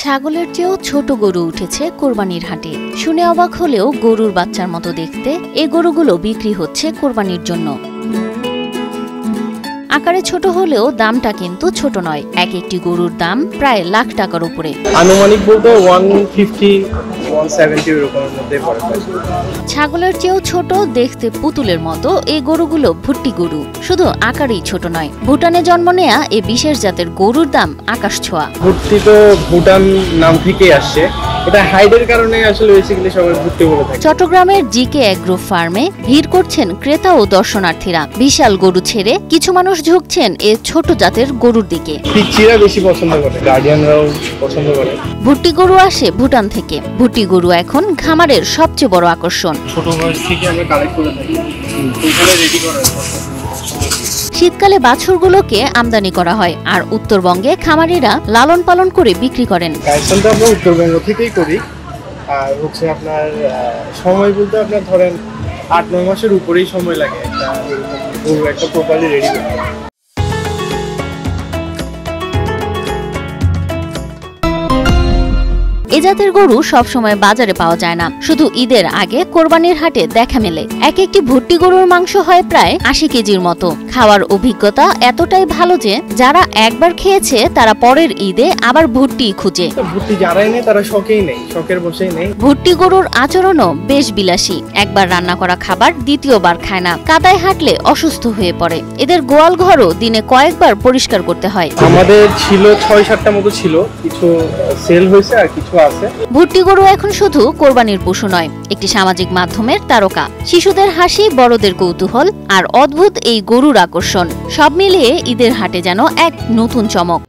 ছাগলের চেয়েও ছোট গরু উঠেছে কোরবানির হাটে। শুনে অবাক হলেও গরুর বাচ্চার মতো দেখতে এই গরুগুলো বিক্রি হচ্ছে কোরবানির জন্য। আকারে ছোট হলেও দামটা কিন্তু ছোট নয়। এক একটি গরুর দাম প্রায় লাখ টাকার উপরে। আনুমানিক বলতে 150-170 এরকমের মধ্যে পড়ে। ছাগলের চেয়েও ছোট, দেখতে পুতুলের মতো এই গরুগুলো ভুট্টি গরু। শুধু আকারেই ছোট নয়, ভুটানে জন্ম নেয়া এই বিশেষ জাতের গরুর দাম আকাশ ছোঁয়া। ভুট্টি তো ভুটান নাম থেকেই আসছে। এটা হাইডের কারণে আসলে বেসিক্যালি সবাই ভুট্টি বলে থাকে। চট্টগ্রামের জিকে এগ্রো ফার্মে ভিড় করছেন ক্রেতা ও দর্শনার্থীরা। বিশাল গরু ছেড়ে কিছু মানুষ ঝুঁকছেন এ ছোট জাতের গরুর দিকে। পিচ্চিরা বেশি পছন্দ করে, গার্ডিয়ানরাও পছন্দ করে। ভুট্টি গরু আসে ভুটান থেকে। ভুট্টি গরু এখন খামারের সবচেয়ে বড় আকর্ষণ। ছোট বয়স থেকে আমরা কালেক্ট করে থাকি, এখানে রেডি করা হয়। শীতকালে বাছুরগুলোকে আমদানি করা হয় আর উত্তরবঙ্গে খামারিরা লালন পালন করে বিক্রি করেন। কালেকশনটা আমরা উত্তরবঙ্গ থেকেই করি। আর হচ্ছে আপনার সময় বলতে আপনার ধরেন 8-9 মাসের উপরেই সময় লাগে একটা গরু একটা প্রপারলি রেডি করতে। এ জাতের গরু সবসময় বাজারে পাওয়া যায় না, শুধু ঈদের আগে কোরবানির হাটে দেখা মেলে। এক একটি ভুট্টি গরুর মাংস হয় প্রায় 80 কেজির মতো। খাওয়ার অভিজ্ঞতা এতটাই ভালো যে যারা একবার খেয়েছে তারা পরের ঈদে আবার ভুট্টি খুঁজে। ভুট্টি যারাই নেই তারা শখেই নেই, শখের বসেই নেই। ভুট্টি গরুর আচরণও বেশ বিলাসী। একবার রান্না করা খাবার দ্বিতীয়বার খায় না। কাদায় হাঁটলে অসুস্থ হয়ে পড়ে। এদের গোয়াল ঘরও দিনে কয়েকবার পরিষ্কার করতে হয়। আমাদের ছিল 6-7টা মতো ছিল, কিছু সেল হয়েছে আর কিছু আছে। ভুট্টি গরু এখন শুধু কোরবানির পশু নয়, একটি সামাজিক মাধ্যমের তারকা। শিশুদের হাসি, বড়দের কৌতূহল আর অদ্ভুত এই গরুর আকর্ষণ, সব মিলিয়ে ঈদের হাটে যেন এক নতুন চমক।